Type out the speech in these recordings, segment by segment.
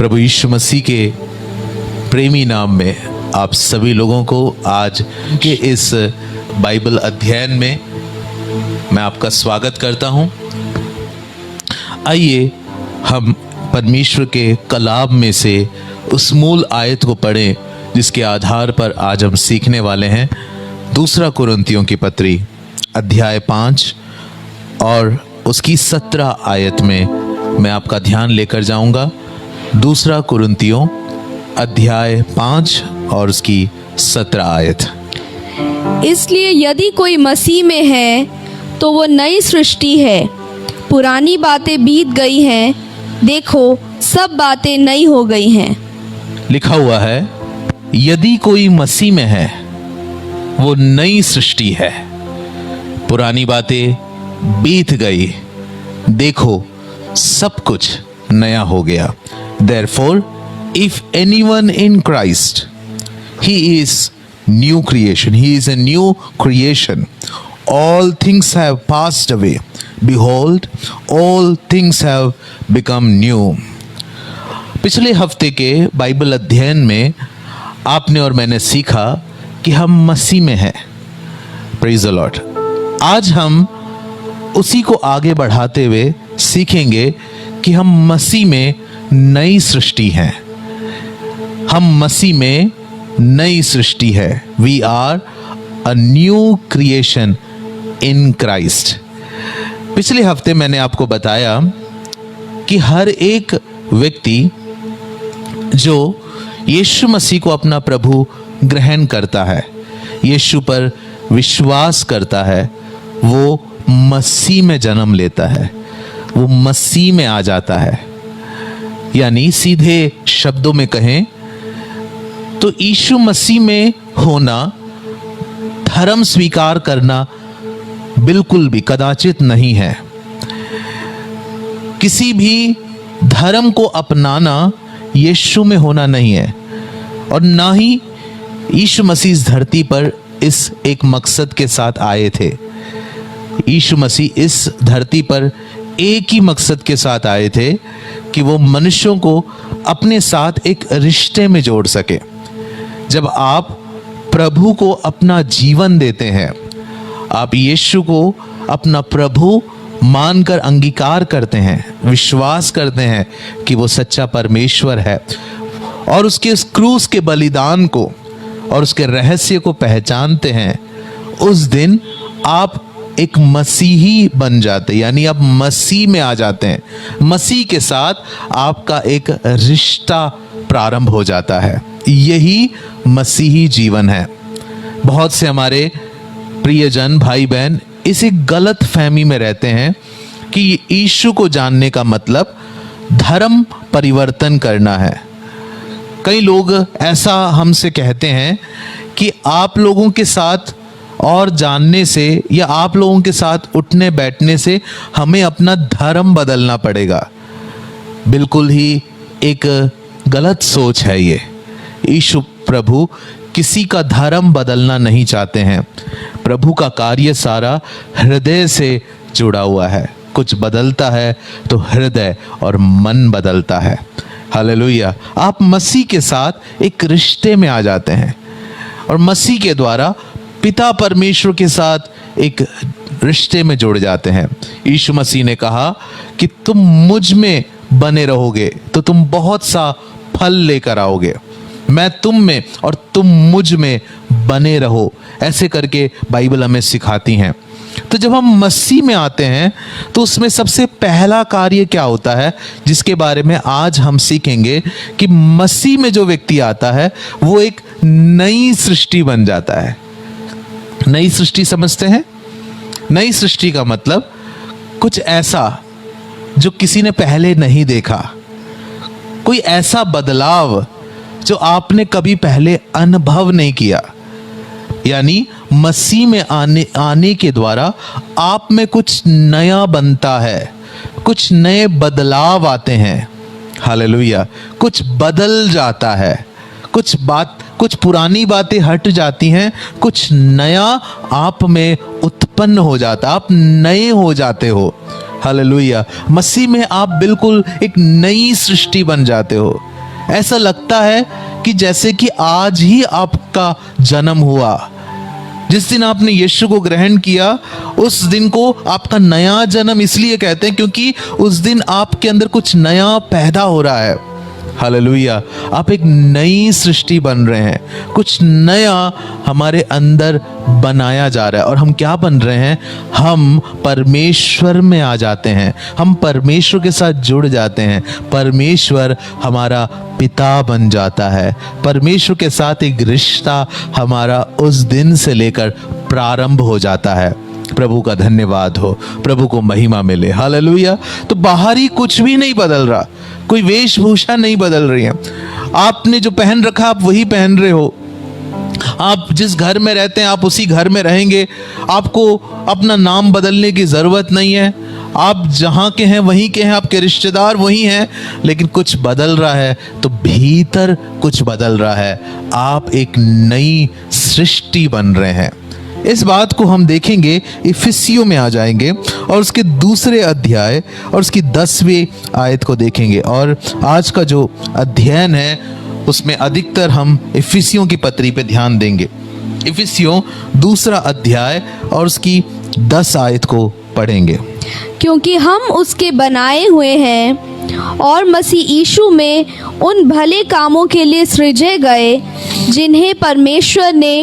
प्रभु यीशु मसीह के प्रेमी नाम में आप सभी लोगों को आज के इस बाइबल अध्ययन में मैं आपका स्वागत करता हूं। आइए हम परमेश्वर के कलाम में से उस मूल आयत को पढ़ें जिसके आधार पर आज हम सीखने वाले हैं। दूसरा कुरिन्थियों की पत्री अध्याय 5 और उसकी 17 आयत में मैं आपका ध्यान लेकर जाऊंगा। दूसरा कुरिन्थियों अध्याय 5 और उसकी 17 आयत। इसलिए यदि कोई मसीह में है तो वो नई सृष्टि है, पुरानी बातें बीत गई हैं, देखो सब बातें नई हो गई हैं। लिखा हुआ है यदि कोई मसीह में है वो नई सृष्टि है, पुरानी बातें बीत गई, देखो सब कुछ नया हो गया। Therefore, if anyone in Christ, he is new creation. He is a new creation. All things have passed away. Behold, all things have become new. पिछले हफ्ते के बाइबल अध्ययन में आपने और मैंने सीखा कि हम मसीह में हैं। Praise the Lord. आज हम उसी को आगे बढ़ाते हुए सीखेंगे कि हम मसीह में नई सृष्टि हैं। हम मसीह में नई सृष्टि है। We are a new creation in Christ. पिछले हफ्ते मैंने आपको बताया कि हर एक व्यक्ति जो यीशु मसीह को अपना प्रभु ग्रहण करता है, यीशु पर विश्वास करता है, वो मसीह में जन्म लेता है, वो मसीह में आ जाता है। यानी सीधे शब्दों में कहें तो यीशु मसीह में होना, धर्म स्वीकार करना बिल्कुल भी कदाचित नहीं है। किसी भी धर्म को अपनाना यीशु में होना नहीं है, और ना ही यीशु मसीह इस धरती पर इस एक मकसद के साथ आए थे। यीशु मसीह इस धरती पर एक ही मकसद के साथ आए थे कि वो मनुष्यों को अपने साथ एक रिश्ते में जोड़ सके। जब आप प्रभु को अपना जीवन देते हैं, आप यीशु को अपना प्रभु मानकर अंगीकार करते हैं, विश्वास करते हैं कि वो सच्चा परमेश्वर है, और उसके उस क्रूस के बलिदान को और उसके रहस्य को पहचानते हैं, उस दिन आप एक मसीही बन जाते, यानी आप मसीह में आ जाते हैं। मसीह के साथ आपका एक रिश्ता प्रारंभ हो जाता है। यही मसीही जीवन है। बहुत से हमारे प्रियजन भाई बहन इस एक गलत फहमी में रहते हैं कि यीशु को जानने का मतलब धर्म परिवर्तन करना है। कई लोग ऐसा हमसे कहते हैं कि आप लोगों के साथ और जानने से या आप लोगों के साथ उठने बैठने से हमें अपना धर्म बदलना पड़ेगा। बिल्कुल ही एक गलत सोच है ये। यीशु प्रभु किसी का धर्म बदलना नहीं चाहते हैं। प्रभु का कार्य सारा हृदय से जुड़ा हुआ है। कुछ बदलता है तो हृदय और मन बदलता है। हालेलुया। आप मसीह के साथ एक रिश्ते में आ जाते हैं, और मसीह के द्वारा पिता परमेश्वर के साथ एक रिश्ते में जुड़ जाते हैं। यीशु मसीह ने कहा कि तुम मुझ में बने रहोगे तो तुम बहुत सा फल लेकर आओगे। मैं तुम में और तुम मुझ में बने रहो, ऐसे करके बाइबल हमें सिखाती हैं। तो जब हम मसीह में आते हैं तो उसमें सबसे पहला कार्य क्या होता है, जिसके बारे में आज हम सीखेंगे कि मसीह में जो व्यक्ति आता है वो एक नई सृष्टि बन जाता है। नई सृष्टि समझते हैं? नई सृष्टि का मतलब कुछ ऐसा जो किसी ने पहले नहीं देखा, कोई ऐसा बदलाव जो आपने कभी पहले अनुभव नहीं किया। यानी मसीह में आने के द्वारा आप में कुछ नया बनता है, कुछ नए बदलाव आते हैं। हालेलुया। कुछ बदल जाता है, कुछ पुरानी बातें हट जाती हैं, कुछ नया आप में उत्पन्न हो जाता, आप नए हो जाते हो। हालेलुया। मसीह में आप बिल्कुल एक नई सृष्टि बन जाते हो। ऐसा लगता है कि जैसे कि आज ही आपका जन्म हुआ। जिस दिन आपने यीशु को ग्रहण किया उस दिन को आपका नया जन्म इसलिए कहते हैं क्योंकि उस दिन आपके अंदर कुछ नया पैदा हो रहा है। हालेलुया, आप एक नई सृष्टि बन रहे हैं, कुछ नया हमारे अंदर बनाया जा रहा है। और हम क्या बन रहे हैं? हम परमेश्वर में आ जाते हैं, हम परमेश्वर के साथ जुड़ जाते हैं, परमेश्वर हमारा पिता बन जाता है, परमेश्वर के साथ एक रिश्ता हमारा उस दिन से लेकर प्रारंभ हो जाता है। प्रभु का धन्यवाद हो, प्रभु को महिमा मिले। हालेलुया। तो बाहरी कुछ भी नहीं बदल रहा, कोई वेशभूषा नहीं बदल रही है, आपने जो पहन रखा आप वही पहन रहे हो, आप जिस घर में रहते हैं आप उसी घर में रहेंगे, आपको अपना नाम बदलने की जरूरत नहीं है, आप जहाँ के हैं वहीं के हैं, आपके रिश्तेदार वही हैं, लेकिन कुछ बदल रहा है तो भीतर कुछ बदल रहा है, आप एक नई सृष्टि बन रहे हैं। इस बात को हम देखेंगे, इफिसियों में आ जाएंगे और उसके दूसरे अध्याय और उसकी 10वीं आयत को देखेंगे। और आज का जो अध्ययन है उसमें अधिकतर हम इफिसियों की पत्री पे ध्यान देंगे। इफिसियों दूसरा अध्याय और उसकी 10 आयत को पढ़ेंगे। क्योंकि हम उसके बनाए हुए हैं और मसीह यीशु में उन भले कामों के लिए सृजे गए जिन्हें परमेश्वर ने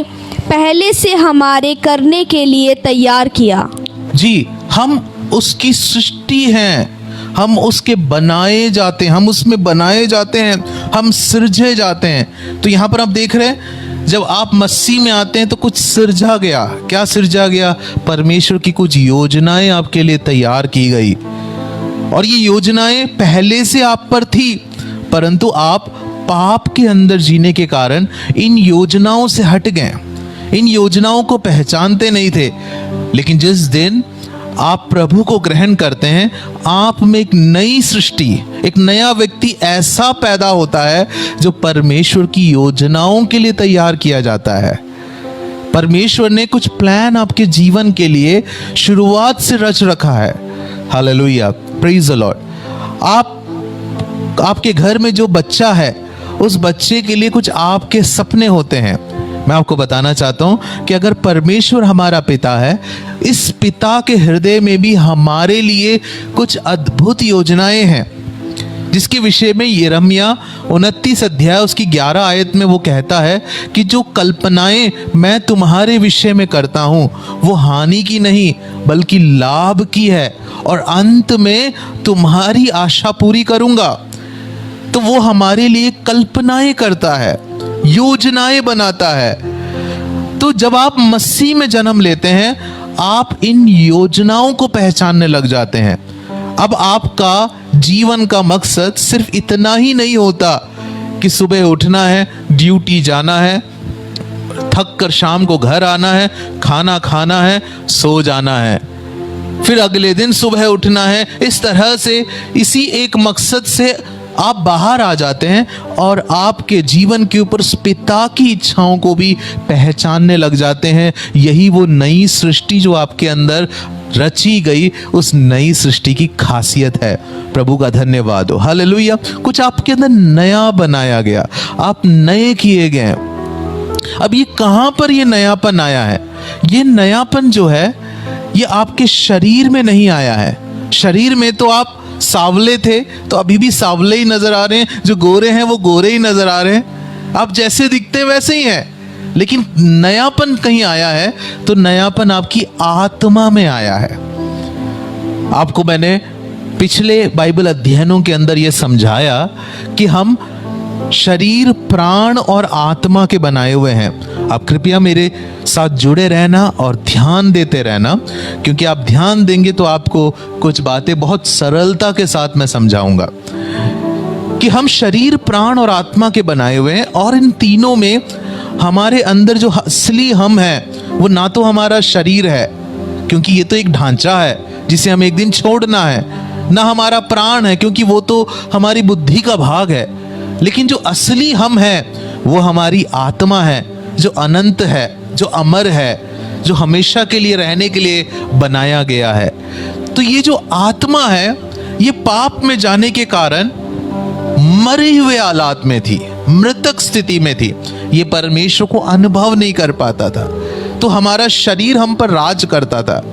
पहले से हमारे करने के लिए तैयार किया। जी, हम उसकी सृष्टि हैं, हम उसके बनाए जाते हैं, हम उसमें बनाए जाते हैं, हम सृजे जाते हैं। तो यहाँ पर आप देख रहे हैं, जब आप मसीह में आते हैं तो कुछ सृजा गया। क्या सृजा गया? परमेश्वर की कुछ योजनाएं आपके लिए तैयार की गई, और ये योजनाएं पहले से आप पर थी, परंतु आप पाप के अंदर जीने के कारण इन योजनाओं से हट गए, इन योजनाओं को पहचानते नहीं थे। लेकिन जिस दिन आप प्रभु को ग्रहण करते हैं, आप में एक नई सृष्टि, एक नया व्यक्ति ऐसा पैदा होता है जो परमेश्वर की योजनाओं के लिए तैयार किया जाता है। परमेश्वर ने कुछ प्लान आपके जीवन के लिए शुरुआत से रच रखा है। Hallelujah, praise the Lord. आपके घर में जो बच्चा है उस बच्चे के लिए कुछ आपके सपने होते हैं। मैं आपको बताना चाहता हूं कि अगर परमेश्वर हमारा पिता है, इस पिता के हृदय में भी हमारे लिए कुछ अद्भुत योजनाएं हैं, जिसके विषय में यिर्मयाह 29 अध्याय उसकी 11 आयत में वो कहता है कि जो कल्पनाएं मैं तुम्हारे विषय में करता हूं वो हानि की नहीं बल्कि लाभ की है, और अंत में तुम्हारी आशा पूरी करूंगा। तो वो हमारे लिए कल्पनाएं करता है, योजनाएं बनाता है। तो जब आप मसीह में जन्म लेते हैं, आप इन योजनाओं को पहचानने लग जाते हैं। अब आपका जीवन का मकसद सिर्फ इतना ही नहीं होता कि सुबह उठना है, ड्यूटी जाना है, थक कर शाम को घर आना है, खाना खाना है, सो जाना है, फिर अगले दिन सुबह उठना है। इस तरह से इसी एक मकसद से आप बाहर आ जाते हैं और आपके जीवन के ऊपर पिता की इच्छाओं को भी पहचानने लग जाते हैं। यही वो नई सृष्टि जो आपके अंदर रची गई, उस नई सृष्टि की खासियत है। प्रभु का धन्यवाद हो। हालेलुया। कुछ आपके अंदर नया बनाया गया, आप नए किए गए। अब ये कहां पर ये नयापन आया है? ये नयापन जो है ये आपके शरीर में नहीं आया है। शरीर में तो आप सावले थे तो अभी भी सावले ही नजर आ रहे हैं, जो गोरे हैं वो गोरे ही नजर आ रहे हैं, आप जैसे दिखते हैं वैसे ही हैं। लेकिन नयापन कहीं आया है तो नयापन आपकी आत्मा में आया है। आपको मैंने पिछले बाइबल अध्ययनों के अंदर यह समझाया कि हम शरीर, प्राण और आत्मा के बनाए हुए हैं। आप कृपया मेरे साथ जुड़े रहना और ध्यान देते रहना, क्योंकि आप ध्यान देंगे तो आपको कुछ बातें बहुत सरलता के साथ मैं समझाऊंगा कि हम शरीर, प्राण और आत्मा के बनाए हुए हैं। और इन तीनों में हमारे अंदर जो असली हम है वो ना तो हमारा शरीर है, क्योंकि ये तो एक ढांचा है जिसे हम एक दिन छोड़ना है, ना हमारा प्राण है क्योंकि वो तो हमारी बुद्धि का भाग है, लेकिन जो असली हम है वो हमारी आत्मा है, जो अनंत है, जो अमर है, जो हमेशा के लिए रहने के लिए बनाया गया है। तो ये जो आत्मा है ये पाप में जाने के कारण मरे हुए हालात में थी, मृतक स्थिति में थी, ये परमेश्वर को अनुभव नहीं कर पाता था। तो हमारा शरीर हम पर राज करता था,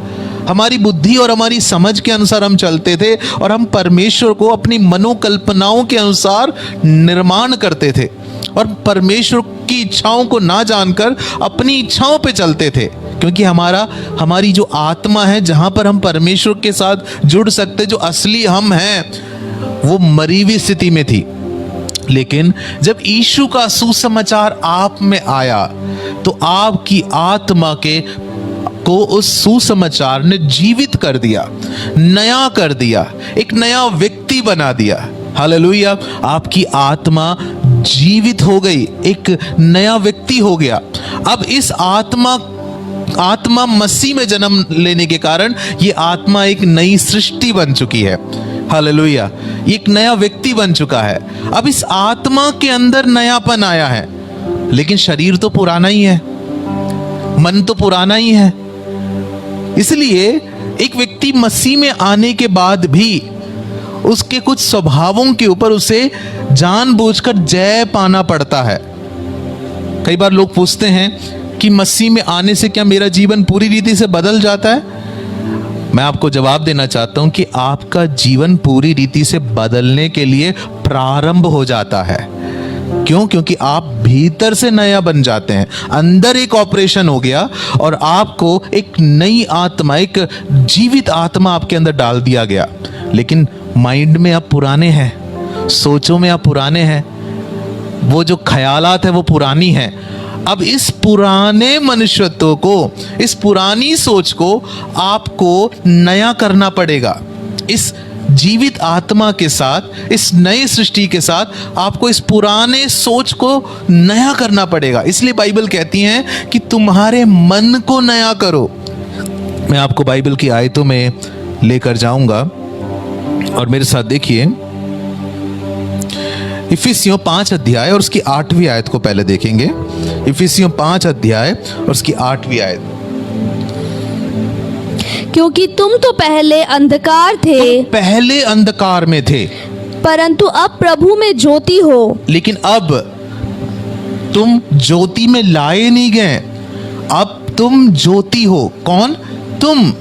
हमारी बुद्धि और हमारी समझ के अनुसार हम चलते थे और हम परमेश्वर को अपनी मनोकल्पनाओं के अनुसार निर्माण करते थे और परमेश्वर की इच्छाओं को ना जानकर अपनी इच्छाओं पे चलते थे, क्योंकि हमारी जो आत्मा है, जहां पर हम परमेश्वर के साथ जुड़ सकते, जो असली हम हैं, वो मरी हुई स्थिति में थी। लेकिन जब यीशु का सुसमाचार आप में आया तो आपकी आत्मा को उस सुसमाचार ने जीवित कर दिया, नया कर दिया, एक नया व्यक्ति बना दिया। हालेलुया। आपकी आत्मा जीवित हो गई, एक नया व्यक्ति हो गया। अब इस आत्मा मसीह में जन्म लेने के कारण ये आत्मा एक नई सृष्टि बन चुकी है। हालेलुया। एक नया व्यक्ति बन चुका है। अब इस आत्मा के अंदर नयापन आया है, लेकिन शरीर तो पुराना ही है, मन तो पुराना ही है। इसलिए एक व्यक्ति मसीह में आने के बाद भी उसके कुछ स्वभावों के ऊपर उसे जानबूझकर जय पाना पड़ता है। कई बार लोग पूछते हैं कि मसीह में आने से क्या मेरा जीवन पूरी रीति से बदल जाता है? मैं आपको जवाब देना चाहता हूं कि आपका जीवन पूरी रीति से बदलने के लिए प्रारंभ हो जाता है। क्यों? क्योंकि आप भीतर से नया बन जाते हैं, अंदर एक ऑपरेशन हो गया और आपको एक नई आत्मा, एक जीवित आत्मा आपके अंदर डाल दिया गया। लेकिन माइंड में आप पुराने हैं, सोचों में आप पुराने हैं, वो जो ख्यालात है वो पुरानी है। अब इस पुराने मनुष्यत्व को, इस पुरानी सोच को आपको नया करना पड़ेगा। इस जीवित आत्मा के साथ, इस नई सृष्टि के साथ आपको इस पुराने सोच को नया करना पड़ेगा। इसलिए बाइबल कहती है कि तुम्हारे मन को नया करो। मैं आपको बाइबल की आयतों में लेकर जाऊंगा और मेरे साथ देखिए इफिसियों 5 अध्याय और उसकी 8वीं आयत को पहले देखेंगे। इफिसियों 5 अध्याय और उसकी 8वीं आयत। क्योंकि तुम तो पहले अंधकार थे, पहले अंधकार में थे, परंतु अब प्रभु में ज्योति हो। लेकिन अब तुम ज्योति में लाए नहीं गए, अब तुम ज्योति हो। कौन?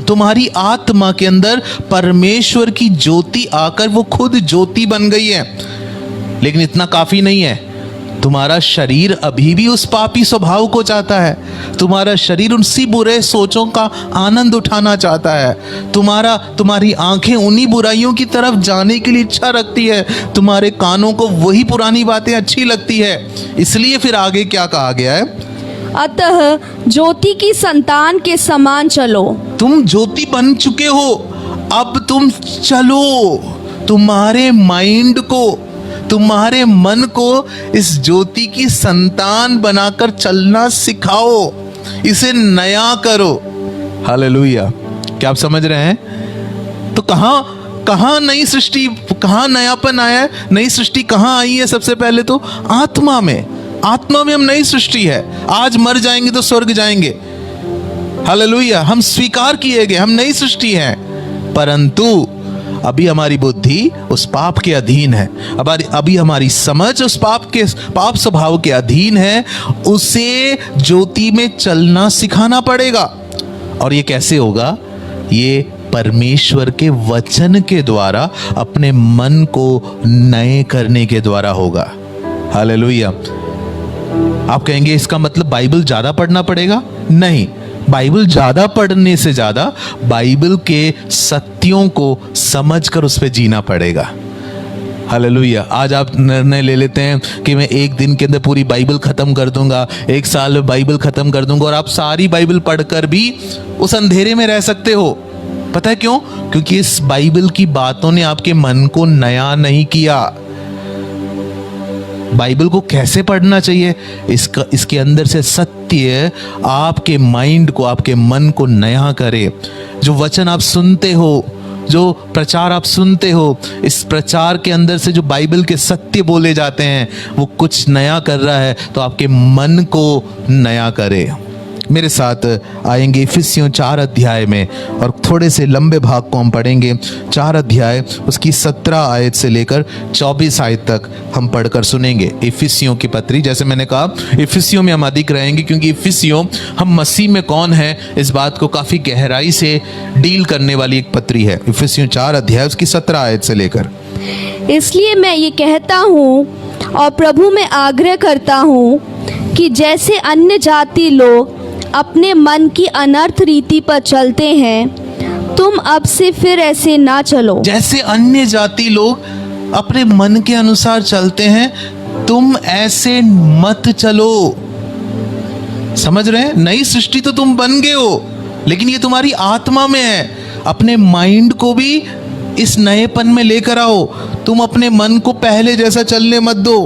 तुम्हारी आत्मा के अंदर परमेश्वर की ज्योति आकर वो खुद ज्योति बन गई है। लेकिन इतना काफी नहीं है, तुम्हारा शरीर अभी भी उस पापी स्वभाव को चाहता है, तुम्हारा शरीर उसी बुरे सोचों का आनंद उठाना चाहता है, तुम्हारी आंखें उन्हीं बुराइयों की तरफ जाने के लिए इच्छा रखती है, तुम्हारे कानों को वही पुरानी बातें अच्छी लगती है। इसलिए फिर आगे क्या कहा गया है? अतः ज्योति की संतान के समान चलो। तुम ज्योति बन चुके हो, अब तुम चलो। तुम्हारे माइंड को, तुम्हारे मन को इस ज्योति की संतान बनाकर चलना सिखाओ, इसे नया करो। हालेलुया। क्या आप समझ रहे हैं? तो कहां नई सृष्टि, कहां नयापन आया है? नई सृष्टि कहां आई है? सबसे पहले तो आत्मा में हम नई सृष्टि है। आज मर जाएंगे तो स्वर्ग जाएंगे। हालेलुया। हम स्वीकार किए गए, हम नई सृष्टि हैं। परंतु अभी हमारी बुद्धि उस पाप के अधीन है, अभी हमारी समझ उस पाप स्वभाव के अधीन है। उसे ज्योति में चलना सिखाना पड़ेगा। और ये कैसे होगा? ये परमेश्वर के वचन के द्वारा, अपने मन को नए करने के द्वारा होगा। हालेलुया। आप कहेंगे इसका मतलब बाइबल ज्यादा पढ़ना पड़ेगा? नहीं, बाइबल ज्यादा पढ़ने से ज्यादा बाइबल के सत्यों को समझकर उस पर जीना पड़ेगा। हालेलुया। आज आप निर्णय ले लेते हैं कि मैं एक दिन के अंदर पूरी बाइबल खत्म कर दूंगा, एक साल में बाइबल खत्म कर दूंगा, और आप सारी बाइबल पढ़कर भी उस अंधेरे में रह सकते हो। पता है क्यों? क्योंकि इस बाइबल की बातों ने आपके मन को नया नहीं किया। बाइबल को कैसे पढ़ना चाहिए? इसके अंदर से सत्य आपके माइंड को, आपके मन को नया करे। जो वचन आप सुनते हो, जो प्रचार आप सुनते हो, इस प्रचार के अंदर से जो बाइबल के सत्य बोले जाते हैं, वो कुछ नया कर रहा है, तो आपके मन को नया करे। मेरे साथ आएंगे इफिसियों 4 अध्याय में, और थोड़े से लंबे भाग को हम पढ़ेंगे। 4 अध्याय उसकी 17 आयत से लेकर 24 आयत तक हम पढ़कर सुनेंगे। इफिसियों की पत्री, जैसे मैंने कहा इफिसियों में हम अधिक रहेंगे, क्योंकि इफिसियों हम मसीह में कौन है इस बात को काफ़ी गहराई से डील करने वाली एक पत्री है। इफिसियों 4 अध्याय उसकी 17 आयत से लेकर। इसलिए मैं ये कहता हूँ और प्रभु में आग्रह करता हूँ कि जैसे अन्य जाति लोग अपने मन की अनर्थ रीति पर चलते हैं, तुम अब से फिर ऐसे ना चलो। जैसे अन्य जाति लोग अपने मन के अनुसार चलते हैं, तुम ऐसे मत चलो। समझ रहे हैं? नई सृष्टि तो तुम बन गए हो, लेकिन ये तुम्हारी आत्मा में है। अपने माइंड को भी इस नएपन में लेकर आओ। तुम अपने मन को पहले जैसा चलने मत दो।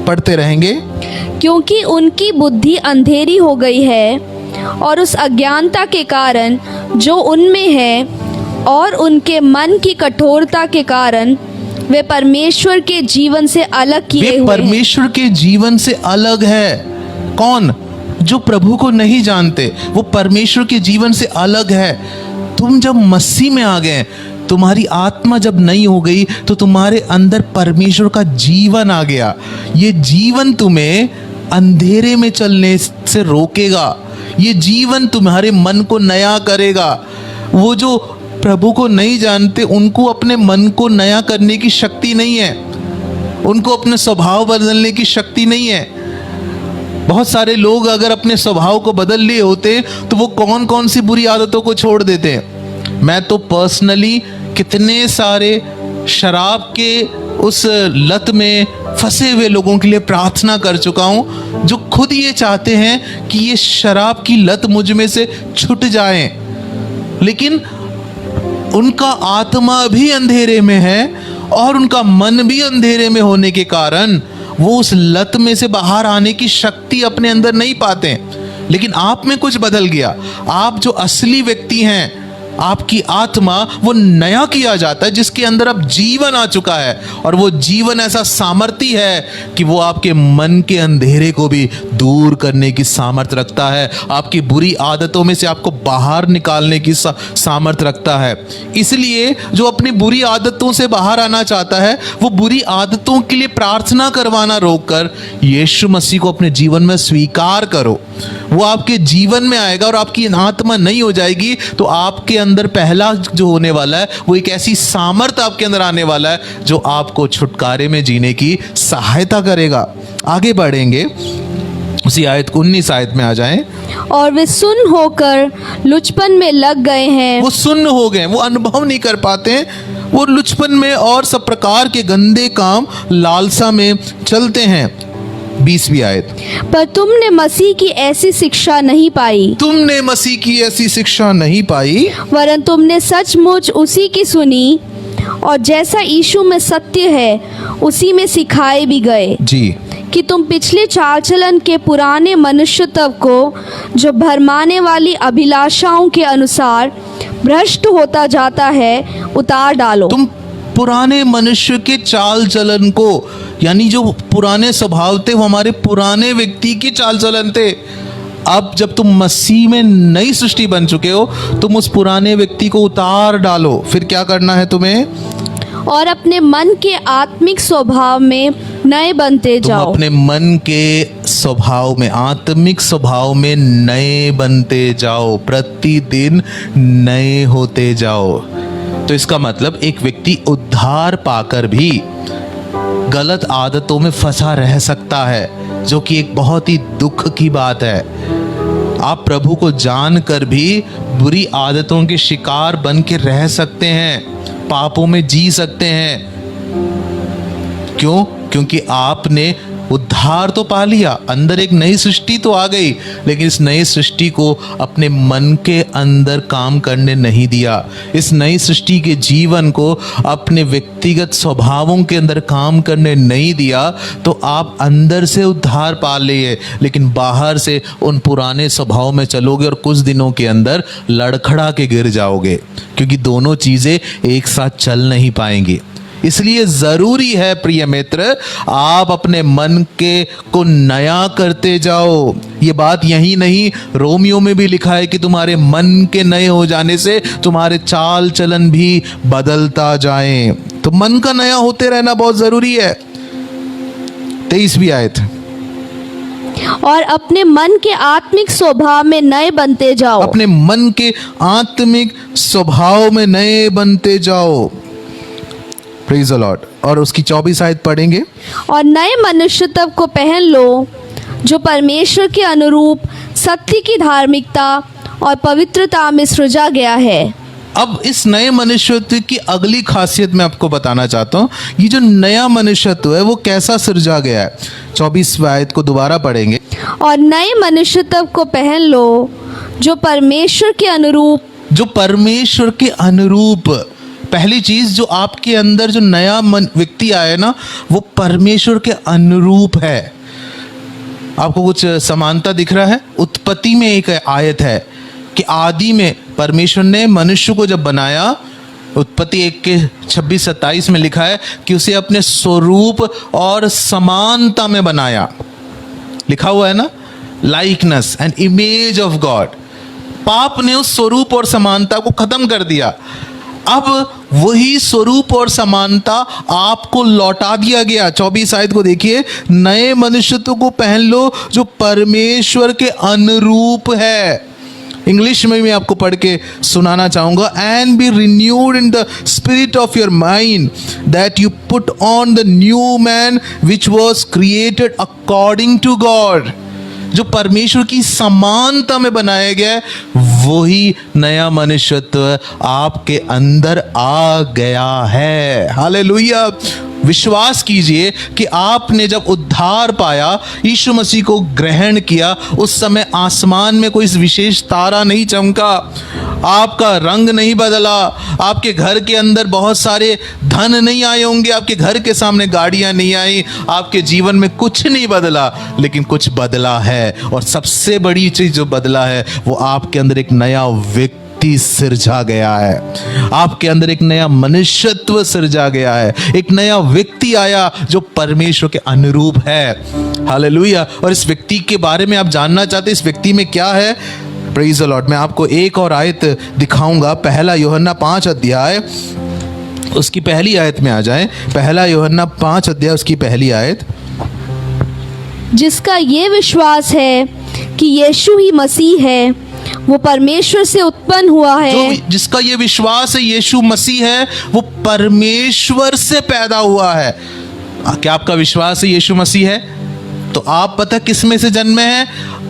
पढ़ते रहेंगे। क्योंकि उनकी बुद्धि अंधेरी हो गई है, और उस अज्ञानता के कारण जो उनमें है और उनके मन की कठोरता के कारण वे परमेश्वर के जीवन से अलग किए हुए हैं। परमेश्वर के जीवन से अलग है। कौन? जो प्रभु को नहीं जानते, वो परमेश्वर के जीवन से अलग है। तुम जब मसीह में आ गए, तुम्हारी आत्मा जब नई हो गई, तो तुम्हारे अंदर परमेश्वर का जीवन आ गया। ये जीवन तुम्हें अंधेरे में चलने से रोकेगा। ये जीवन तुम्हारे मन को नया करेगा। वो जो प्रभु को नहीं जानते, उनको अपने मन को नया करने की शक्ति नहीं है, उनको अपने स्वभाव बदलने की शक्ति नहीं है। बहुत सारे लोग अगर अपने स्वभाव को बदल लिए होते तो वो कौन कौन सी बुरी आदतों को छोड़ देते हैं। मैं तो पर्सनली कितने सारे शराब के उस लत में फंसे हुए लोगों के लिए प्रार्थना कर चुका हूँ, जो खुद ये चाहते हैं कि ये शराब की लत मुझ में से छूट जाए, लेकिन उनका आत्मा भी अंधेरे में है और उनका मन भी अंधेरे में होने के कारण वो उस लत में से बाहर आने की शक्ति अपने अंदर नहीं पाते। लेकिन आप में कुछ बदल गया। आप जो असली व्यक्ति हैं, आपकी आत्मा वो नया किया जाता है, जिसके अंदर अब जीवन आ चुका है, और वो जीवन ऐसा सामर्थ्य है कि वो आपके मन के अंधेरे को भी दूर करने की सामर्थ्य रखता है। आपकी बुरी आदतों में से आपको बाहर निकालने की सामर्थ्य रखता है। इसलिए जो अपनी बुरी आदतों से बाहर आना चाहता है, वो बुरी आदतों के लिए प्रार्थना करवाना रोककर यीशु मसीह को अपने जीवन में स्वीकार करो। वो आपके जीवन में आएगा और आपकी आत्मा नई हो जाएगी। तो आपके अंदर पहला जो होने वाला है, वो एक ऐसी सामर्थ आपके अंदर आने वाला है जो आपको छुटकारे में जीने की सहायता करेगा। आगे बढ़ेंगे, उसी आयत को 19 आयत में आ जाएं। और वे सुन्न होकर लुचपन में लग गए हैं। वो सुन्न हो गए, वो अनुभव नहीं कर पाते, वो लुचपन में और सब प्रकार के गंदे काम लालसा में चलते हैं। 20वीं आयत। पर तुमने मसीह की ऐसी शिक्षा नहीं पाई, तुमने मसीह की ऐसी शिक्षा नहीं पाई, वरन तुमने सचमुच उसी की सुनी, और जैसा यीशु में सत्य है उसी में सिखाए भी गए जी, कि तुम पिछले चाल चलन के पुराने मनुष्यत्व को, जो भरमाने वाली अभिलाषाओं के अनुसार भ्रष्ट होता जाता है, उतार डालो। तुम पुराने मनुष्य के चाल चलन को, यानी जो पुराने स्वभाव थे, वो हमारे पुराने व्यक्ति के चाल चलन थे। अब जब तुम मसीह में नई सृष्टि बन चुके हो, तुम उस पुराने व्यक्ति को उतार डालो। फिर क्या करना है तुम्हें? और अपने मन के आत्मिक स्वभाव में नए बनते जाओ। अपने मन के स्वभाव में, आत्मिक स्वभाव में नए बनते जाओ, प्रतिदिन नए होते जाओ। तो इसका मतलब एक व्यक्ति उद्धार पाकर भी गलत आदतों में फंसा रह सकता है, जो कि एक बहुत ही दुख की बात है। आप प्रभु को जानकर भी बुरी आदतों के शिकार बन के रह सकते हैं, पापों में जी सकते हैं। क्यों? क्योंकि आपने उद्धार तो पा लिया, अंदर एक नई सृष्टि तो आ गई, लेकिन इस नई सृष्टि को अपने मन के अंदर काम करने नहीं दिया। इस नई सृष्टि के जीवन को अपने व्यक्तिगत स्वभावों के अंदर काम करने नहीं दिया। तो आप अंदर से उद्धार पा लिए, लेकिन बाहर से उन पुराने स्वभाव में चलोगे और कुछ दिनों के अंदर लड़खड़ा के गिर जाओगे, क्योंकि दोनों चीज़ें एक साथ चल नहीं पाएंगी। इसलिए जरूरी है प्रिय मित्र, आप अपने मन के को नया करते जाओ। ये बात यही नहीं, रोमियो में भी लिखा है कि तुम्हारे मन के नए हो जाने से तुम्हारे चाल चलन भी बदलता जाए। तो मन का नया होते रहना बहुत जरूरी है। 23वीं आयत, और अपने मन के आत्मिक स्वभाव में नए बनते जाओ। अपने मन के आत्मिक स्वभाव में नए बनते जाओ। Praise the Lord. और उसकी 24 आयत पढ़ेंगे। और नए मनुष्यत्व को पहन लो, जो परमेश्वर के अनुरूप सत्य की धार्मिकता और पवित्रता में सृजा गया है। अब इस नए मनुष्यत्व की अगली खासियत मैं आपको बताना चाहता हूँ। ये जो नया मनुष्यत्व है वो कैसा सृजा गया है। 24 आयत को दोबारा पढ़ेंगे। और नए मनुष्यत्व को पहन लो, जो परमेश्वर के अनुरूप, जो परमेश्वर के अनुरूप। पहली चीज जो आपके अंदर जो नया व्यक्ति आया ना, वो परमेश्वर के अनुरूप है। आपको कुछ समानता दिख रहा है। उत्पत्ति में एक आयत है कि आदि में परमेश्वर ने मनुष्य को जब बनाया, उत्पत्ति 1 के 26-27 में लिखा है कि उसे अपने स्वरूप और समानता में बनाया। लिखा हुआ है ना, likeness and image of God. पाप ने उस स्वरूप और समानता को खत्म कर दिया। अब वही स्वरूप और समानता आपको लौटा दिया गया। 24 आयत को देखिए। नए मनुष्यत्व को पहन लो, जो परमेश्वर के अनुरूप है। इंग्लिश में मैं आपको पढ़ के सुनाना चाहूंगा। And be renewed in the spirit of your mind, that you put on the new man which was created according to God. जो परमेश्वर की समानता में बनाया गया है, वही नया मनुष्यत्व आपके अंदर आ गया है। हालेलुया। विश्वास कीजिए कि आपने जब उद्धार पाया, यीशु मसीह को ग्रहण किया, उस समय आसमान में कोई विशेष तारा नहीं चमका, आपका रंग नहीं बदला, आपके घर के अंदर बहुत सारे धन नहीं आए होंगे, आपके घर के सामने गाड़ियां नहीं आई, आपके जीवन में कुछ नहीं बदला, लेकिन कुछ बदला है। और सबसे बड़ी चीज जो बदला है, वो आपके अंदर एक नया व्यक्ति सिरजा गया है। आपके अंदर एक नया मनुष्यत्व सिरजा गया है। एक नया व्यक्ति आया जो परमेश्वर के अनुरूप है। हालेलुया। और इस व्यक्ति के बारे में आप जानना चाहते, इस व्यक्ति में क्या है? Praise the Lord. मैं आपको एक और आयत दिखाऊंगा। पहला यूहन्ना 5 अध्याय उसकी पहली आयत में आ जाए। पहला यूहन्ना 5 अध्याय उसकी पहली आयत। जिसका ये विश्वास है कि यीशु ही मसीह है, वो परमेश्वर से उत्पन्न हुआ है। जो जिसका ये विश्वास है यीशु मसीह है, वो परमेश्वर से पैदा हुआ है। क्या आपका विश्वास है यीशु मसीह है? तो आप पता किस में से जन्मे हैं?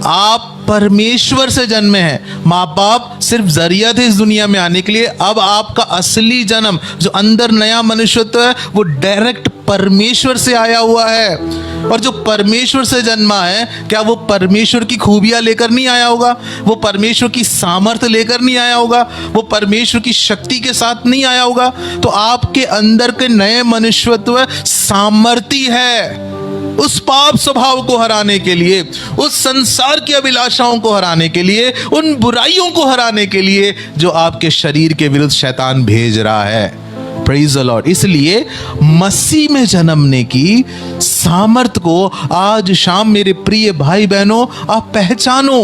आप परमेश्वर से जन्मे हैं। माँ बाप सिर्फ जरिया थे इस दुनिया में आने के लिए। अब आपका असली जन्म, जो अंदर नया मनुष्यत्व है, वो डायरेक्ट परमेश्वर से आया हुआ है। और जो परमेश्वर से जन्मा है, क्या वो परमेश्वर की खूबियां लेकर नहीं आया होगा? वो परमेश्वर की सामर्थ्य लेकर नहीं आया होगा? वो परमेश्वर की शक्ति के साथ नहीं आया होगा? तो आपके अंदर के नए मनुष्यत्व सामर्थ्य है उस पाप स्वभाव को हराने के लिए, उस संसार की अभिलाषाओं को हराने के लिए, उन बुराइयों को हराने के लिए जो आपके शरीर के विरुद्ध शैतान भेज रहा है। Praise the Lord. इसलिए मसीह में जन्मने की सामर्थ को आज शाम मेरे प्रिय भाई बहनों आप पहचानो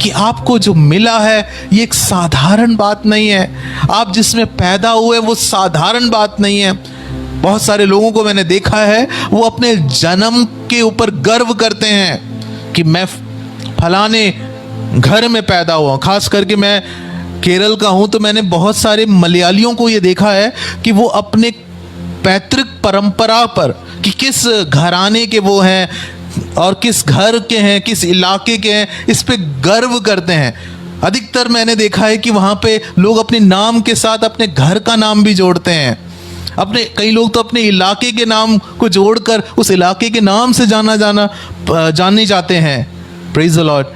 कि आपको जो मिला है ये एक साधारण बात नहीं है। आप जिसमें पैदा हुए वो साधारण बात नहीं है। बहुत सारे लोगों को मैंने देखा है, वो अपने जन्म के ऊपर गर्व करते हैं कि मैं फलाने घर में पैदा हुआ। खास करके मैं केरल का हूं, तो मैंने बहुत सारे मलयालियों को ये देखा है कि वो अपने पैतृक परंपरा पर कि किस घराने के वो हैं और किस घर के हैं, किस इलाके के हैं, इस पे गर्व करते हैं। अधिकतर मैंने देखा है कि वहाँ पे लोग अपने नाम के साथ अपने घर का नाम भी जोड़ते हैं। कई लोग तो अपने इलाके के नाम को जोड़कर उस इलाके के नाम से जाने जाते हैं। Praise the Lord.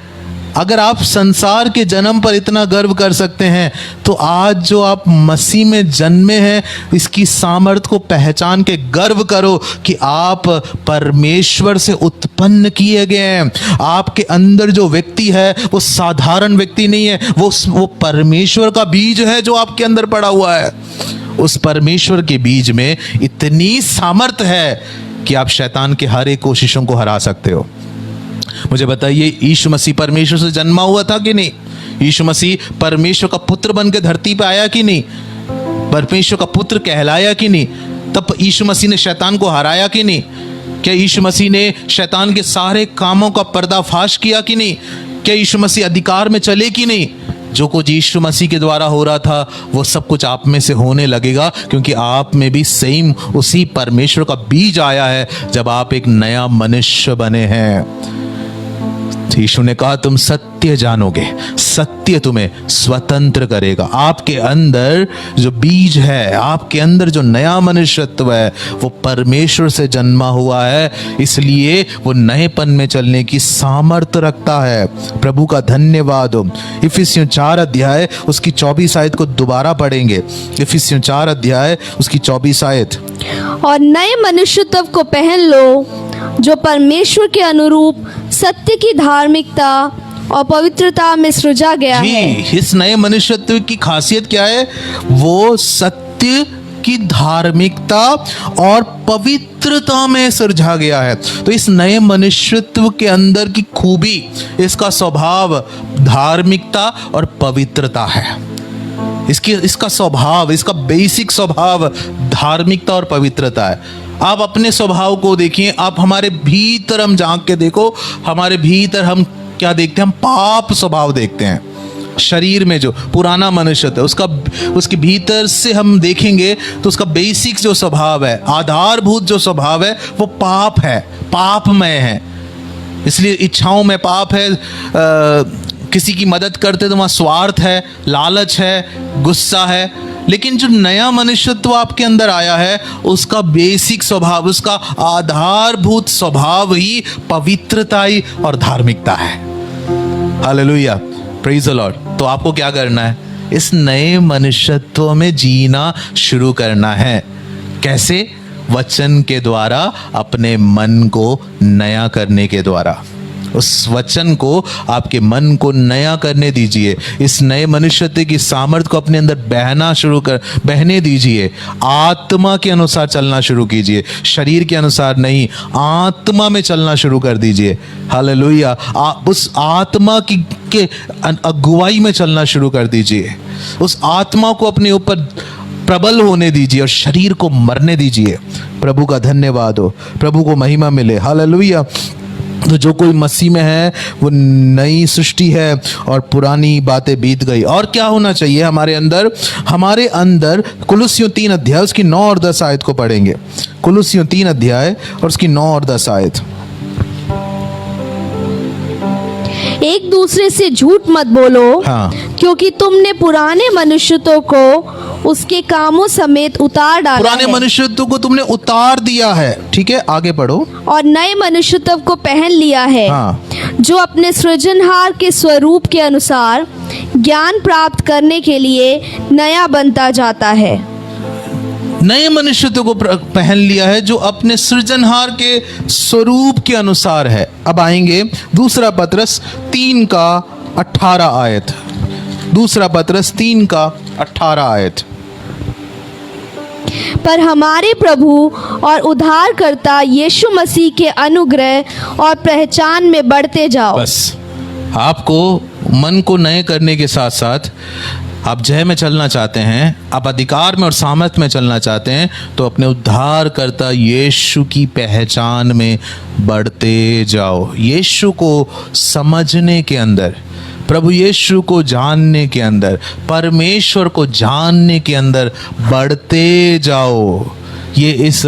अगर आप संसार के जन्म पर इतना गर्व कर सकते हैं, तो आज जो आप मसीह में जन्मे हैं, इसकी सामर्थ को पहचान के गर्व करो कि आप परमेश्वर से उत्पन्न किए गए हैं। आपके अंदर जो व्यक्ति है वो साधारण व्यक्ति नहीं है, वो परमेश्वर का बीज है जो आपके अंदर पड़ा हुआ है। उस परमेश्वर के बीज में इतनी सामर्थ्य है कि आप शैतान के हर एक कोशिशों को हरा सकते हो। मुझे बताइए, यीशु मसीह परमेश्वर से जन्मा हुआ था कि नहीं? यीशु मसीह परमेश्वर का पुत्र बन के धरती पे आया कि नहीं? परमेश्वर का पुत्र कहलाया कि नहीं? तब यीशु मसीह ने शैतान को हराया कि नहीं? क्या यीशु मसीह ने शैतान के सारे कामों का पर्दाफाश किया कि नहीं? क्या यीशु मसीह अधिकार में चले कि नहीं? जो कुछ यीशु मसीह के द्वारा हो रहा था वो सब कुछ आप में से होने लगेगा, क्योंकि आप में भी सेम उसी परमेश्वर का बीज आया है जब आप एक नया मनुष्य बने हैं। यीशु ने कहा तुम सत्य जानोगे, सत्य तुम्हें स्वतंत्र करेगा। आपके अंदर जो बीज है, आपके अंदर जो नया मनुष्यत्व है, वो परमेश्वर से जन्मा हुआ है, इसलिए वो नएपन में चलने की सामर्थ्य रखता है। प्रभु का धन्यवाद हो। इफिसियों 4 अध्याय उसकी 24 आयत को दोबारा पढ़ेंगे। इफिसियों 4 अध्याय उसकी 24 आयत। और नए मनुष्यत्व को पहन लो, जो परमेश्वर के अनुरूप सत्य की धार्मिकता और पवित्रता में सृजा गया है। जी, इस नए मनुष्यत्व की खासियत क्या है? वो सत्य की धार्मिकता और पवित्रता में सृजा गया है। तो इस नए मनुष्यत्व के अंदर की खूबी, इसका स्वभाव धार्मिकता और पवित्रता है। इसका स्वभाव, इसका बेसिक स्वभाव धार्मिकता और पवित्रता है। आप अपने स्वभाव को देखिए, आप हमारे भीतर हम झांक के देखो, हमारे भीतर हम क्या देखते हैं? हम पाप स्वभाव देखते हैं। शरीर में जो पुराना मनुष्य है उसके भीतर से हम देखेंगे तो उसका बेसिक जो स्वभाव है, आधारभूत जो स्वभाव है, वो पाप है, पापमय है। इसलिए इच्छाओं में पाप है, किसी की मदद करते तो वहाँ स्वार्थ है, लालच है, गुस्सा है। लेकिन जो नया मनुष्यत्व आपके अंदर आया है, उसका बेसिक स्वभाव, उसका आधारभूत स्वभाव ही पवित्रता ही और धार्मिकता है। Hallelujah, praise the Lord. तो आपको क्या करना है? इस नए मनुष्यत्व में जीना शुरू करना है। कैसे? वचन के द्वारा, अपने मन को नया करने के द्वारा। उस वचन को, आपके मन को नया करने दीजिए। इस नए मनुष्यत्व की सामर्थ्य को अपने अंदर बहने दीजिए। आत्मा के अनुसार चलना शुरू कीजिए, शरीर के अनुसार नहीं, आत्मा में चलना शुरू कर दीजिए। हालेलुया। उस आत्मा के अगुवाई में चलना शुरू कर दीजिए। उस आत्मा को अपने ऊपर प्रबल होने दीजिए और शरीर को मरने दीजिए। प्रभु का धन्यवाद हो, प्रभु को महिमा मिले। हालेलुया। तो जो कोई मसीह में है वो नई सृष्टि है और पुरानी बातें बीत गई। और क्या होना चाहिए हमारे अंदर? कुलुस्सियों 3 अध्याय उसकी 9 और 10 आयत को पढ़ेंगे। कुलुस्सियों 3 अध्याय और उसकी 9 और 10 आयत। एक दूसरे से झूठ मत बोलो, हाँ। क्योंकि तुमने पुराने मनुष्यत्व को उसके कामों समेत उतार डाला पुराने है। मनुष्यत्व को तुमने उतार दिया है। ठीक है, आगे पढ़ो। और नए मनुष्यत्व को पहन लिया है, हाँ। जो अपने सृजनहार के स्वरूप के अनुसार ज्ञान प्राप्त करने के लिए नया बनता जाता है। नए मनुष्यत्व को पहन लिया है जो अपने सृजनहार के स्वरूप के अनुसार है। अब आएंगे दूसरा पत्रस 3 का 18 आयत। दूसरा पत्रस 3 का 18 आयत। पर हमारे प्रभु और उद्धारकर्ता यीशु मसीह के अनुग्रह और पहचान में बढ़ते जाओ। बस, आपको मन को नए करने के साथ साथ आप जय में चलना चाहते हैं, आप अधिकार में और सामर्थ में चलना चाहते हैं, तो अपने उद्धारकर्ता यीशु की पहचान में बढ़ते जाओ। यीशु को समझने के अंदर, प्रभु यीशु को जानने के अंदर, परमेश्वर को जानने के अंदर बढ़ते जाओ। ये इस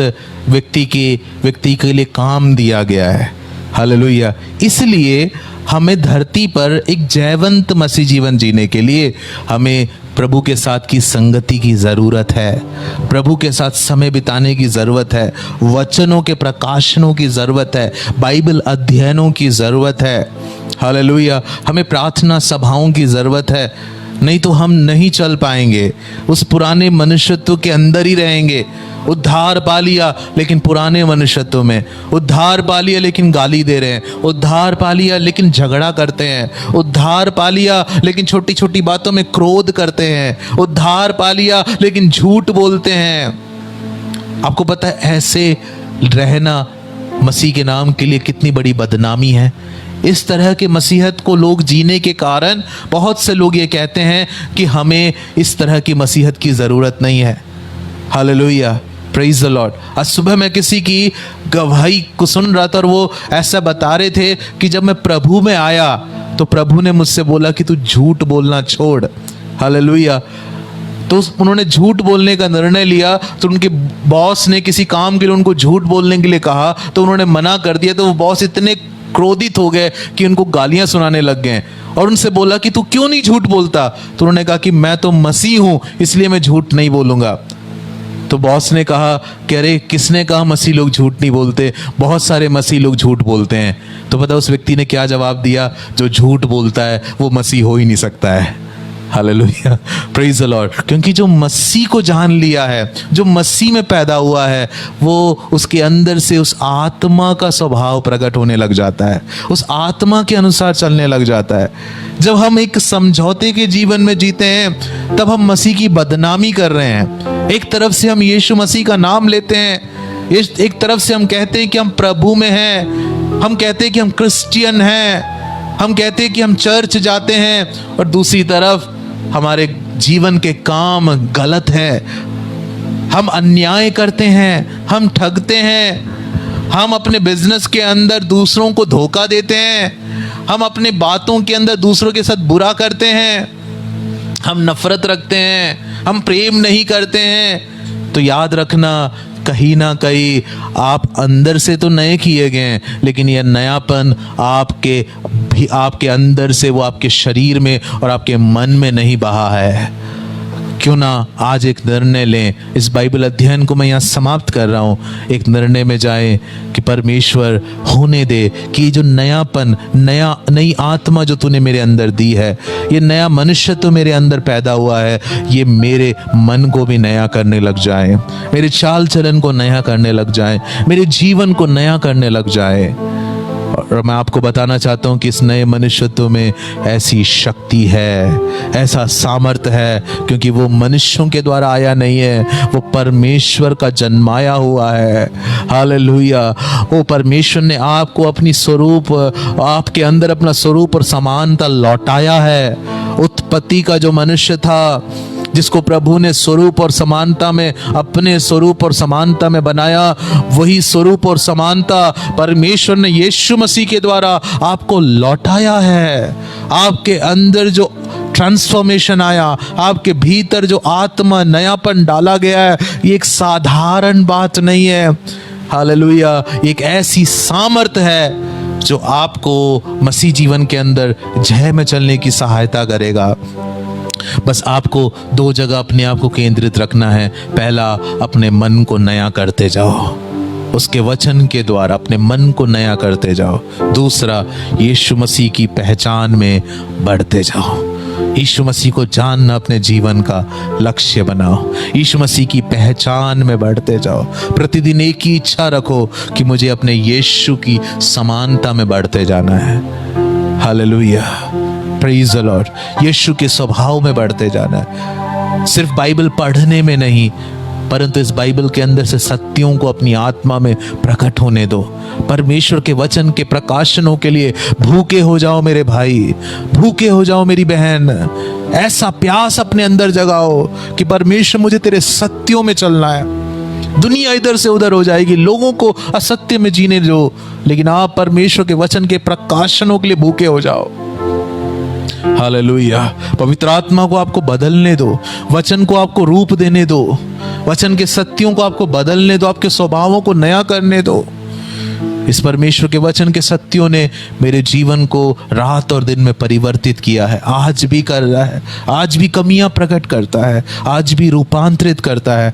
व्यक्ति के लिए काम दिया गया है। हालेलुया। इसलिए हमें धरती पर एक जयवंत मसीह जीवन जीने के लिए हमें प्रभु के साथ की संगति की ज़रूरत है, प्रभु के साथ समय बिताने की ज़रूरत है, वचनों के प्रकाशनों की ज़रूरत है, बाइबल अध्ययनों की ज़रूरत है। हालेलुया। हमें प्रार्थना सभाओं की ज़रूरत है। नहीं तो हम नहीं चल पाएंगे, उस पुराने मनुष्यत्व के अंदर ही रहेंगे। उद्धार पा लिया लेकिन पुराने मनुष्यत्व में, उद्धार पा लिया लेकिन गाली दे रहे हैं, उद्धार पा लिया लेकिन झगड़ा करते हैं, उद्धार पा लिया लेकिन छोटी छोटी बातों में क्रोध करते हैं, उद्धार पा लिया लेकिन झूठ बोलते हैं। आपको पता है ऐसे रहना मसीह के नाम के लिए कितनी बड़ी बदनामी है। इस तरह के मसीहत को लोग जीने के कारण बहुत से लोग ये कहते हैं कि हमें इस तरह की मसीहत की ज़रूरत नहीं है। Hallelujah, praise the Lord. आज सुबह मैं किसी की गवाही को सुन रहा था और वो ऐसा बता रहे थे कि जब मैं प्रभु में आया तो प्रभु ने मुझसे बोला कि तू झूठ बोलना छोड़। हालेलुया। तो उन्होंने झूठ बोलने का निर्णय लिया, तो उनके बॉस ने किसी काम के लिए उनको झूठ बोलने के लिए कहा, तो उन्होंने मना कर दिया। तो वो बॉस इतने क्रोधित हो गए कि उनको गालियां सुनाने लग गए और उनसे बोला कि तू क्यों नहीं झूठ बोलता। तो उन्होंने कहा कि मैं तो मसीह हूं, इसलिए मैं झूठ नहीं बोलूंगा। तो बॉस ने कहा कि अरे किसने कहा मसीह लोग झूठ नहीं बोलते, बहुत सारे मसीह लोग झूठ बोलते हैं। तो पता उस व्यक्ति ने क्या जवाब दिया, जो झूठ बोलता है वो मसीह हो ही नहीं सकता है। Hallelujah, praise the Lord. क्योंकि जो मसीह को जान लिया है, जो मसीह में पैदा हुआ है, वो उसके अंदर से उस आत्मा का स्वभाव प्रकट होने लग जाता है, उस आत्मा के अनुसार चलने लग जाता है। जब हम एक समझौते के जीवन में जीते हैं तब हम मसीह की बदनामी कर रहे हैं। एक तरफ से हम यीशु मसीह का नाम लेते हैं, एक तरफ से हम कहते हैं कि हम प्रभु में हैं, हम कहते हैं कि हम क्रिश्चियन हैं, हम कहते हैं कि हम चर्च जाते हैं, और दूसरी तरफ हमारे जीवन के काम गलत हैं। हम अन्याय करते हैं, हम ठगते हैं, हम अपने बिजनेस के अंदर दूसरों को धोखा देते हैं, हम अपने बातों के अंदर दूसरों के साथ बुरा करते हैं, हम नफरत रखते हैं, हम प्रेम नहीं करते हैं। तो याद रखना, कहीं ना कहीं आप अंदर से तो नए किए गए हैं, लेकिन यह नयापन आपके अंदर से वो आपके शरीर में और आपके मन में नहीं बहा है। क्यों ना आज एक निर्णय लें। इस बाइबल अध्ययन को मैं यहाँ समाप्त कर रहा हूँ। एक निर्णय में जाएं कि परमेश्वर होने दे कि जो नयापन, नई आत्मा जो तूने मेरे अंदर दी है, ये नया मनुष्य तो मेरे अंदर पैदा हुआ है, ये मेरे मन को भी नया करने लग जाए, मेरे चाल चलन को नया करने लग जाए, मेरे जीवन को नया करने लग जाए। और मैं आपको बताना चाहता हूं कि इस नए मनुष्यत्व में ऐसी शक्ति है, ऐसा सामर्थ्य है, क्योंकि वो मनुष्यों के द्वारा आया नहीं है, वो परमेश्वर का जन्माया हुआ है। हालेलुया। वो परमेश्वर ने आपको अपनी स्वरूप, आपके अंदर अपना स्वरूप और समानता लौटाया है। उत्पत्ति का जो मनुष्य था, जिसको प्रभु ने स्वरूप और समानता में, अपने स्वरूप और समानता में बनाया, वही स्वरूप और समानता परमेश्वर ने यीशु मसीह के द्वारा आपको लौटाया है। आपके अंदर जो ट्रांसफॉर्मेशन आया, आपके भीतर जो आत्मा नयापन डाला गया है, ये एक साधारण बात नहीं है। हालेलुया। एक ऐसी सामर्थ है जो आपको मसीह जीवन के अंदर जय में चलने की सहायता करेगा। बस आपको दो जगह अपने आप को केंद्रित रखना है। पहला, अपने मन को नया करते जाओ, उसके वचन के द्वारा अपने मन को नया करते जाओ। दूसरा, यीशु मसीह की पहचान में बढ़ते जाओ। यीशु मसीह को जानना अपने जीवन का लक्ष्य बनाओ। यीशु मसीह की पहचान में बढ़ते जाओ। प्रतिदिन एक ही इच्छा रखो कि मुझे अपने यीशु की समानता में बढ़ते जाना है। Hallelujah, praise the Lord. Yeshu के स्वभाव में बढ़ते जाना है। सिर्फ बाइबल पढ़ने में नहीं, परंतु इस बाइबल के अंदर से सत्यों को अपनी आत्मा में प्रकट होने दो। परमेश्वर के वचन के प्रकाशनों के लिए भूखे हो जाओ मेरे भाई, भूखे हो जाओ मेरी बहन। ऐसा प्यास अपने अंदर जगाओ कि परमेश्वर मुझे तेरे सत्यों में चलना है। दुनिया इधर से उधर हो जाएगी, लोगों को असत्य में जीने दो, लेकिन आप परमेश्वर के वचन के प्रकाशनों के लिए भूखे हो जाओ। हालेलुया। पवित्र आत्मा को आपको बदलने दो, वचन को आपको रूप देने दो, वचन के सत्यों को आपको बदलने दो, आपके स्वभावों को नया करने दो। इस परमेश्वर के वचन के सत्यों ने मेरे जीवन को रात और दिन में परिवर्तित किया है, आज भी कर रहा है, आज भी कमियां प्रकट करता है, आज भी रूपांतरित करता है।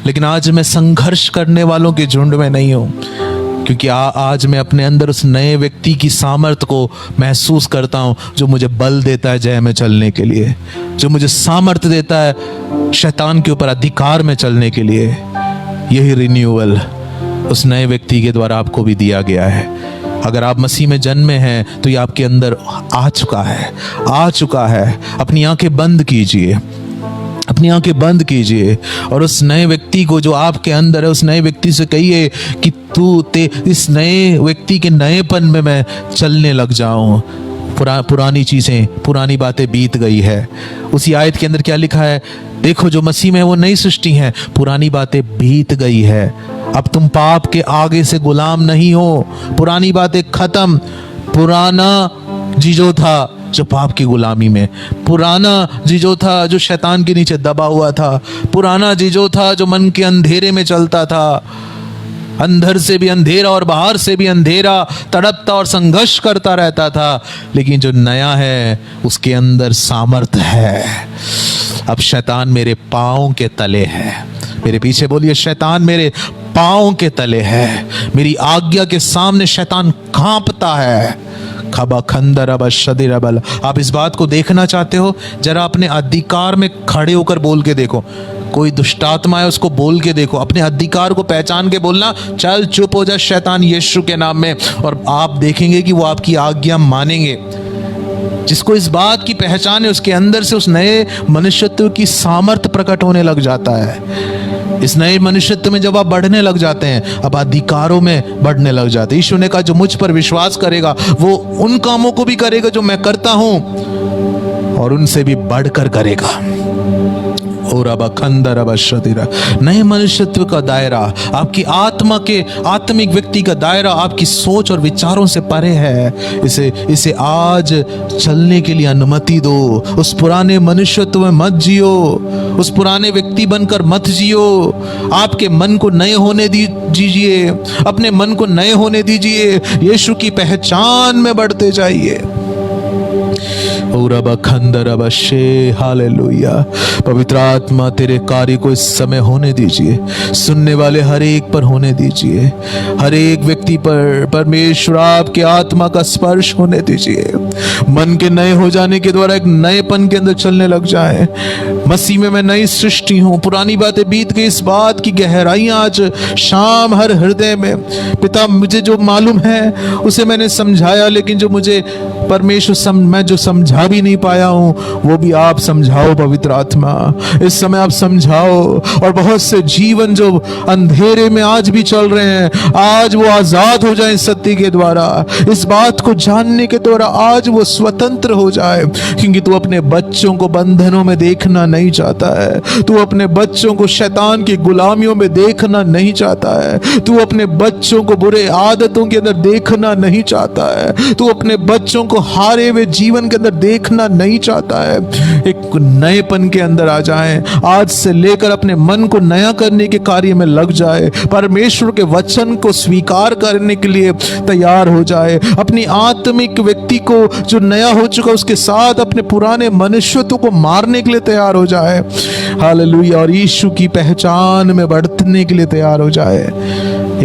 लेकिन आज मैं संघर्ष करने वालों के झुंड में नहीं हूं, क्योंकि आज मैं अपने अंदर उस नए व्यक्ति की सामर्थ्य को महसूस करता हूँ, जो मुझे बल देता है जय में चलने के लिए, जो मुझे सामर्थ्य देता है शैतान के ऊपर अधिकार में चलने के लिए। यही रिन्यूअल उस नए व्यक्ति के द्वारा आपको भी दिया गया है। अगर आप मसीह में जन्मे हैं तो ये आपके अंदर आ चुका है। अपनी आंखें बंद कीजिए, अपनी आंखें बंद कीजिए और उस नए व्यक्ति को जो आपके अंदर है, उस नए व्यक्ति से कहिए कि इस नए व्यक्ति के नएपन में मैं चलने लग जाऊं। पुरानी चीजें, पुरानी बातें बीत गई है। उसी आयत के अंदर क्या लिखा है? देखो जो मसीह में वो नई सृष्टि है, पुरानी बातें बीत गई है। अब तुम पाप के आगे से गुलाम नहीं हो। पुरानी बातें खत्म। पुराना जीजो था जो पाप की गुलामी में, पुराना जीजो था जो शैतान के नीचे दबा हुआ था, पुराना जीजो था जो मन के अंधेरे में चलता था, अंदर से भी अंधेरा और बाहर से भी अंधेरा, तड़पता और संघर्ष करता रहता था। लेकिन जो नया है उसके अंदर सामर्थ्य है। अब शैतान मेरे पाँव के तले है। मेरे पीछे बोलिए, शैतान मेरे पाँव के तले है। मेरी आज्ञा के सामने शैतान कांपता है। खबा खंदर अब शदिर अबल। आप इस बात को देखना चाहते हो? जरा अपने अधिकार में खड़े होकर बोल के देखो। कोई दुष्टात्मा है उसको बोल के देखो। अपने अधिकार को पहचान के बोलना, चल चुप हो जा शैतान यीशु के नाम में, और आप देखेंगे कि वो आपकी आज्ञा मानेंगे। जिसको इस बात की पहचान है उसके अंदर से उस नए मनुष्यत्व की सामर्थ्य प्रकट होने लग जाता है। इस नए मनुष्यत्व में जब आप बढ़ने लग जाते हैं, अब अधिकारों में बढ़ने लग जाते हैं। यीशु ने कहा जो मुझ पर विश्वास करेगा वो उन कामों को भी करेगा जो मैं करता हूं, और उनसे भी बढ़कर करेगा। और अब खंदर अब शदिरा। नए मनुष्यत्व का दायरा, आपकी आत्मा के आत्मिक व्यक्ति का दायरा आपकी सोच और विचारों से परे है। इसे आज चलने के लिए अनुमति दो। उस पुराने मनुष्यत्व में मत जियो, उस पुराने व्यक्ति बनकर मत जियो। आपके मन को नए होने दीजिए, अपने मन को नए होने दीजिए। यीशु की पहचान में बढ़ते जाइए। हालेलुया। पवित्र आत्मा तेरे कार्य को इस समय होने दीजिए, सुनने वाले हर एक पर होने दीजिए, हर एक व्यक्ति पर परमेश्वर आपके आत्मा का स्पर्श होने दीजिए। मन के नए हो जाने के द्वारा एक नएपन के अंदर चलने लग जाए। मसीह में मैं नई सृष्टि हूँ, पुरानी बातें बीत गई। इस बात की गहराइयां आज शाम हर हृदय में, पिता मुझे जो मालूम है उसे मैंने समझाया, लेकिन जो मुझे परमेश्वर मैं जो समझा भी नहीं पाया हूं वो भी आप समझाओ। पवित्र आत्मा इस समय आप समझाओ, और बहुत से जीवन जो अंधेरे में आज भी चल रहे हैं, आज वो आजाद हो जाए सत्य के द्वारा। इस बात को जानने के द्वारा आज वो स्वतंत्र हो जाए, क्योंकि तू अपने बच्चों को बंधनों में देखना नहीं चाहता है। तू अपने बच्चों को शैतान की गुलामियों में देखना नहीं चाहता है। तू अपने बच्चों को बुरे आदतों के अंदर देखना नहीं चाहता है। तू अपने बच्चों को हारे हुए जीवन के अंदर देखना नहीं चाहता है। एक नएपन के अंदर आ जाए। आज से लेकर अपने मन को नया करने के कार्य में लग जाए। परमेश्वर के वचन को स्वीकार करने के लिए तैयार हो जाए। अपनी आत्मिक व्यक्ति को जो नया हो चुका उसके साथ अपने पुराने मनुष्यत्व को मारने के लिए तैयार हो जाए। हालेलुया। और यीशु की पहचान में बढ़ने के लिए तैयार हो जाए।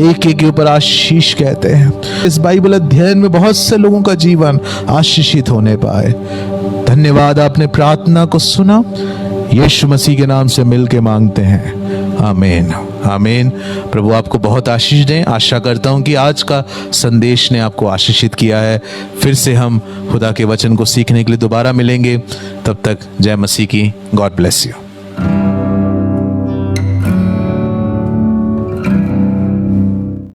एक एक के ऊपर आशीष कहते हैं। इस बाइबल अध्ययन में बहुत से लोगों का जीवन आशीषित होने पाए। धन्यवाद, आपने प्रार्थना को सुना। यीशु मसीह के नाम से मिलके मांगते हैं, आमीन आमीन। प्रभु आपको बहुत आशीष दें। आशा करता हूं कि आज का संदेश ने आपको आशीषित किया है। फिर से हम खुदा के वचन को सीखने के लिए दोबारा मिलेंगे। तब तक जय मसीह की। God bless you.